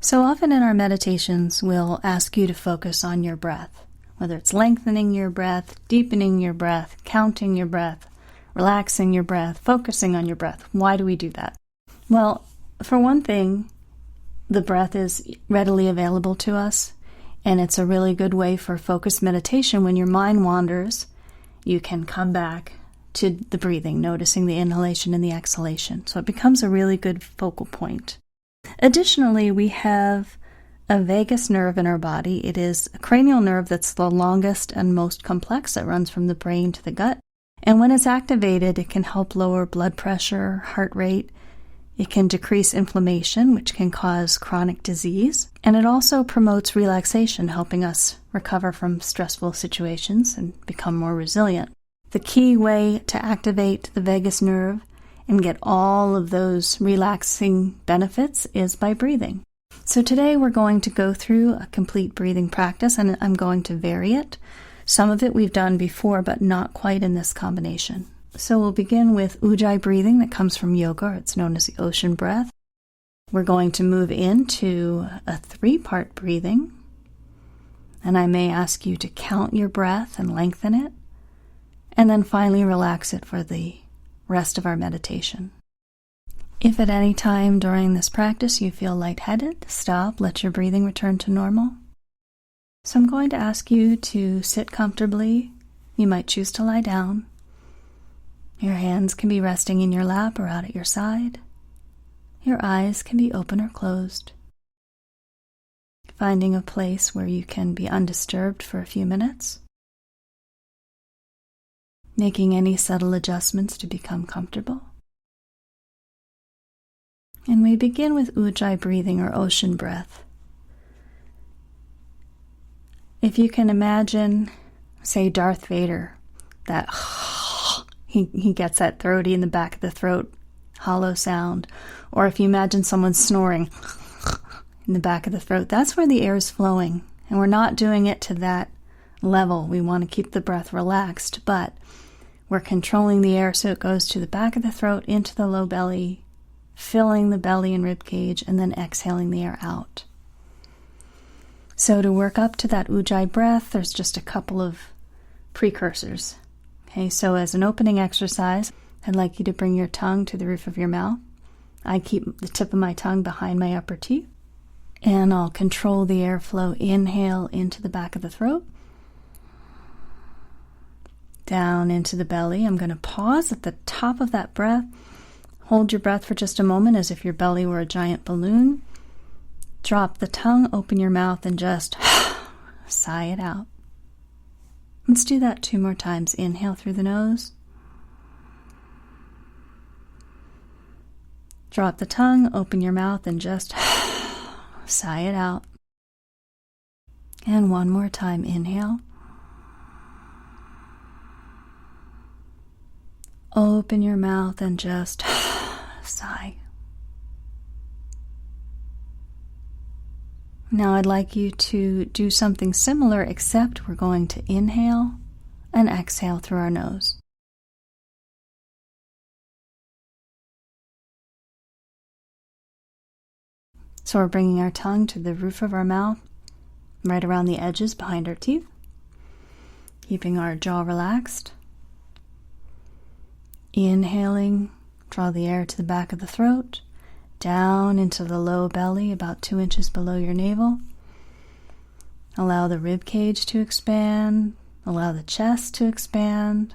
So often in our meditations, we'll ask you to focus on your breath, whether it's lengthening your breath, deepening your breath, counting your breath, relaxing your breath, focusing on your breath. Why do we do that? Well, for one thing, the breath is readily available to us, and it's a really good way for focused meditation. When your mind wanders, you can come back to the breathing, noticing the inhalation and the exhalation. So it becomes a really good focal point. Additionally, we have a vagus nerve in our body. It is a cranial nerve that's the longest and most complex. It runs from the brain to the gut. And when it's activated, it can help lower blood pressure, heart rate. It can decrease inflammation, which can cause chronic disease. And it also promotes relaxation, helping us recover from stressful situations and become more resilient. The key way to activate the vagus nerve and get all of those relaxing benefits is by breathing. So today we're going to go through a complete breathing practice, and I'm going to vary it. Some of it we've done before, but not quite in this combination. So we'll begin with Ujjayi breathing that comes from yoga. It's known as the ocean breath. We're going to move into a 3-part breathing, and I may ask you to count your breath and lengthen it, and then finally relax it for the rest of our meditation. If at any time during this practice you feel lightheaded, stop, let your breathing return to normal. So I'm going to ask you to sit comfortably. You might choose to lie down. Your hands can be resting in your lap or out at your side. Your eyes can be open or closed. Finding a place where you can be undisturbed for a few minutes. Making any subtle adjustments to become comfortable. And we begin with Ujjayi breathing or ocean breath. If you can imagine, say, Darth Vader, that he gets that throaty in the back of the throat, hollow sound. Or if you imagine someone snoring in the back of the throat, that's where the air is flowing. And we're not doing it to that level. We want to keep the breath relaxed, but we're controlling the air so it goes to the back of the throat, into the low belly, filling the belly and rib cage, and then exhaling the air out. So to work up to that Ujjayi breath, there's just a couple of precursors. Okay, so as an opening exercise, I'd like you to bring your tongue to the roof of your mouth. I keep the tip of my tongue behind my upper teeth, and I'll control the airflow. Inhale into the back of the throat. Down into the belly. I'm going to pause at the top of that breath. Hold your breath for just a moment as if your belly were a giant balloon. Drop the tongue, open your mouth, and just sigh it out. Let's do that 2 more times. Inhale through the nose. Drop the tongue, open your mouth, and just sigh it out. And 1 more time. Inhale. Open your mouth and just sigh. Now I'd like you to do something similar, except we're going to inhale and exhale through our nose. So we're bringing our tongue to the roof of our mouth, right around the edges behind our teeth, keeping our jaw relaxed. Inhaling, draw the air to the back of the throat, down into the low belly, about 2 inches below your navel. Allow the rib cage to expand, allow the chest to expand.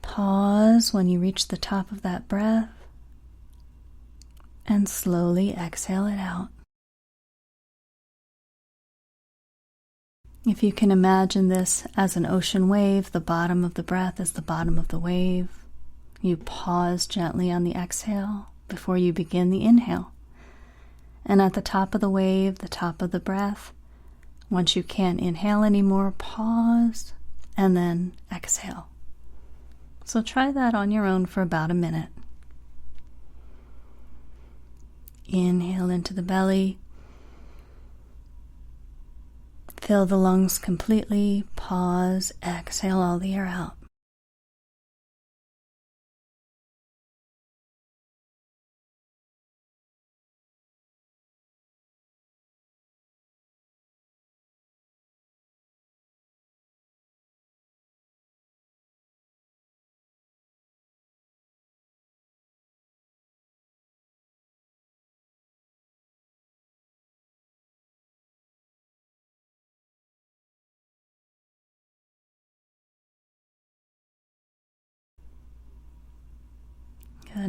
Pause when you reach the top of that breath, and slowly exhale it out. If you can imagine this as an ocean wave, the bottom of the breath is the bottom of the wave. You pause gently on the exhale before you begin the inhale. And at the top of the wave, the top of the breath, once you can't inhale anymore, pause and then exhale. So try that on your own for about a minute. Inhale into the belly. Fill the lungs completely. Pause. Exhale all the air out.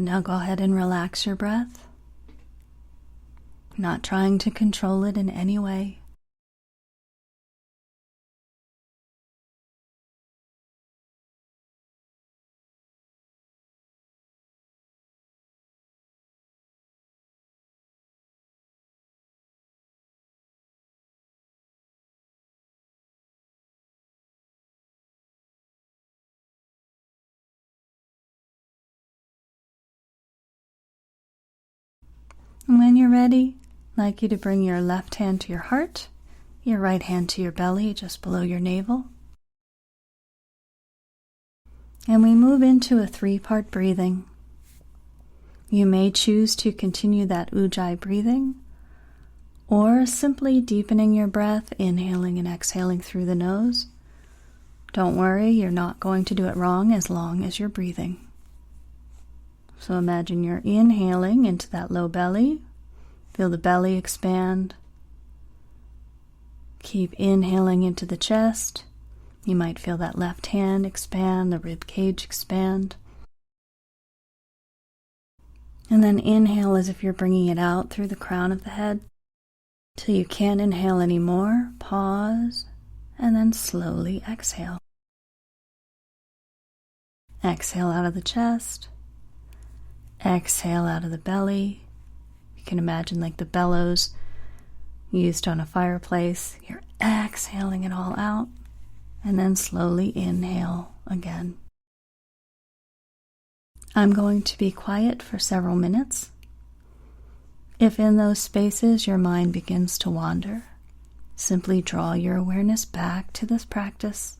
Now go ahead and relax your breath, not trying to control it in any way. And when you're ready, I'd like you to bring your left hand to your heart, your right hand to your belly, just below your navel. And we move into a 3-part breathing. You may choose to continue that Ujjayi breathing, or simply deepening your breath, inhaling and exhaling through the nose. Don't worry, you're not going to do it wrong as long as you're breathing. So imagine you're inhaling into that low belly. Feel the belly expand. Keep inhaling into the chest. You might feel that left hand expand, the rib cage expand. And then inhale as if you're bringing it out through the crown of the head. Till you can't inhale anymore, pause, and then slowly exhale. Exhale out of the chest. Exhale out of the belly. You can imagine like the bellows used on a fireplace. You're exhaling it all out, and then slowly inhale again. I'm going to be quiet for several minutes. If in those spaces your mind begins to wander, simply draw your awareness back to this practice.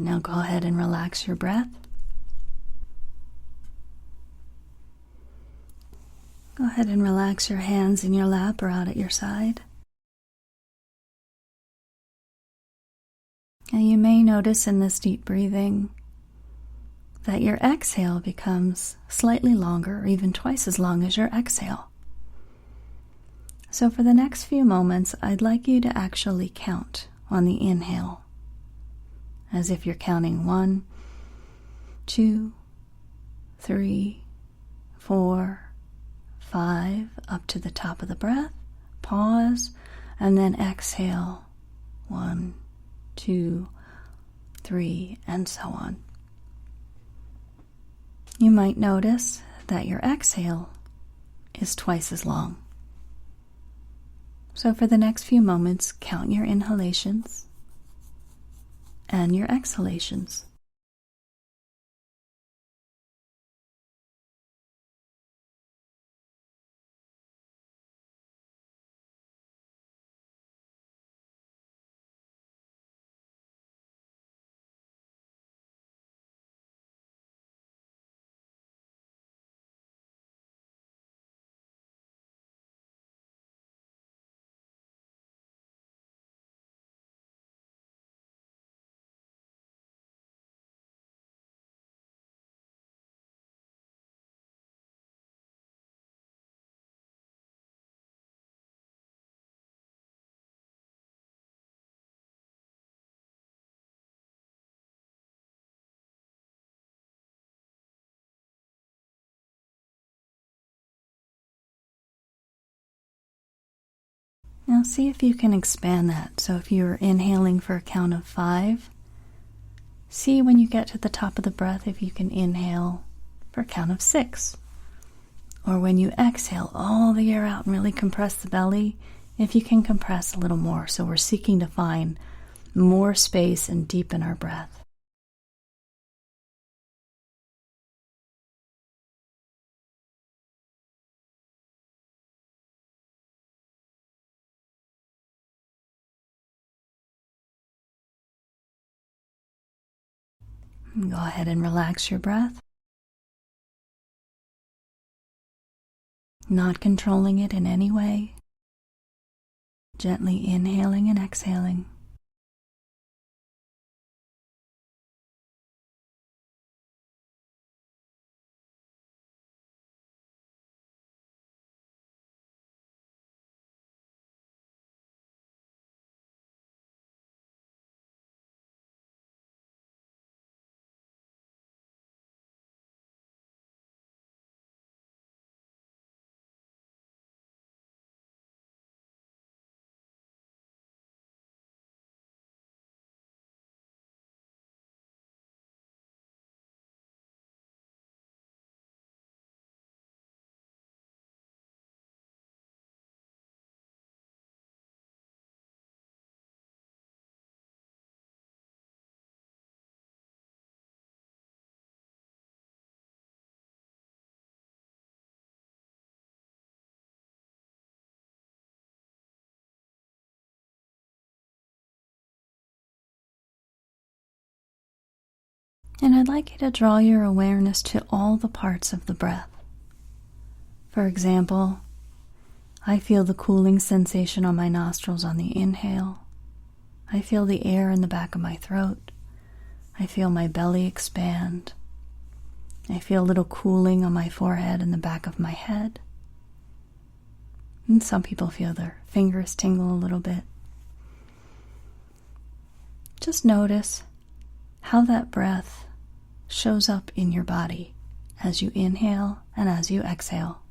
Now go ahead and relax your breath. Go ahead and relax your hands in your lap or out at your side. And you may notice in this deep breathing that your exhale becomes slightly longer, or even twice as long as your exhale. So for the next few moments, I'd like you to actually count on the inhale, as if you're counting 1, 2, 3, 4, 5, up to the top of the breath. Pause, and then exhale. 1, 2, 3, and so on. You might notice that your exhale is twice as long. So for the next few moments, count your inhalations and your exhalations. Now see if you can expand that. So if you're inhaling for a count of 5, see when you get to the top of the breath if you can inhale for a count of 6. Or when you exhale all the air out and really compress the belly, if you can compress a little more. So we're seeking to find more space and deepen our breath. Go ahead and relax your breath, not controlling it in any way, gently inhaling and exhaling. And I'd like you to draw your awareness to all the parts of the breath. For example, I feel the cooling sensation on my nostrils on the inhale. I feel the air in the back of my throat. I feel my belly expand. I feel a little cooling on my forehead and the back of my head. And some people feel their fingers tingle a little bit. Just notice how that breath shows up in your body as you inhale and as you exhale.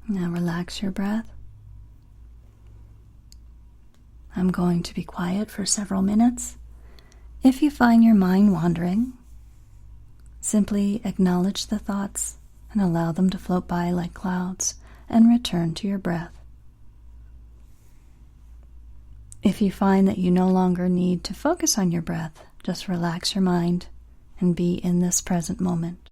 Now relax your breath. I'm going to be quiet for several minutes. If you find your mind wandering, simply acknowledge the thoughts and allow them to float by like clouds and return to your breath. If you find that you no longer need to focus on your breath, just relax your mind and be in this present moment.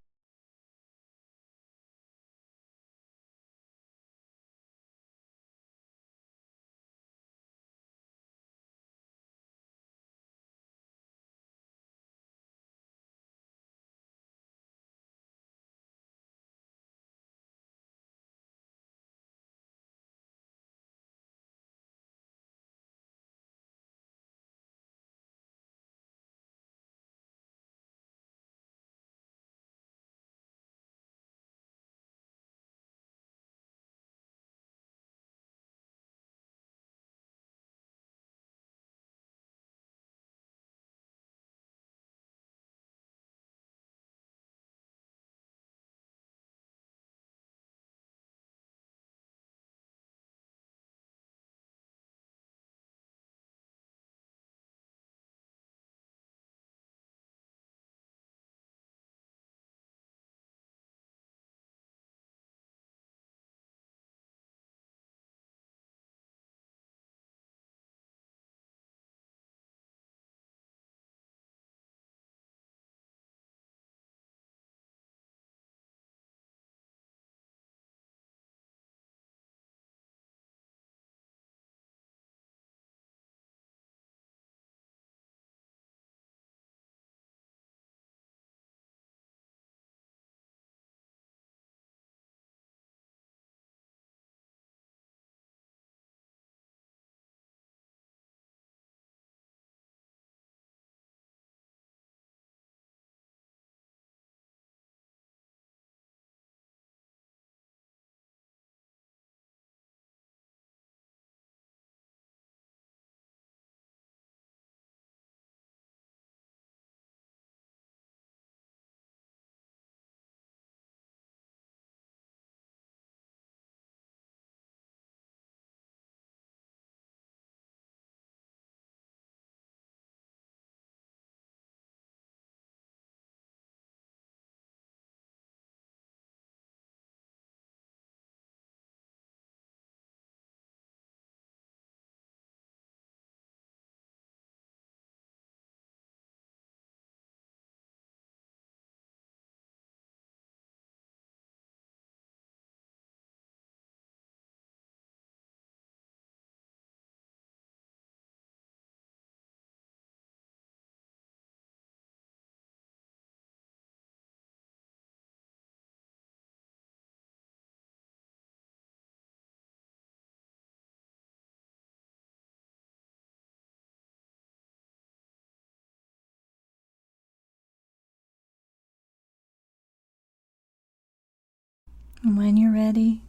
And when you're ready,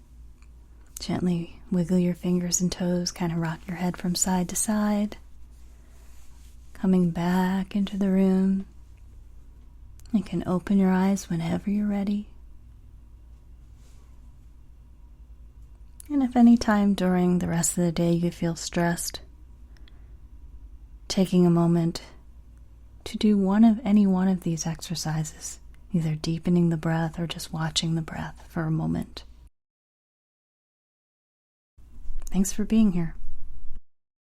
gently wiggle your fingers and toes, kind of rock your head from side to side, coming back into the room. You can open your eyes whenever you're ready. And if any time during the rest of the day you feel stressed, taking a moment to do any one of these exercises, either deepening the breath or just watching the breath for a moment. Thanks for being here.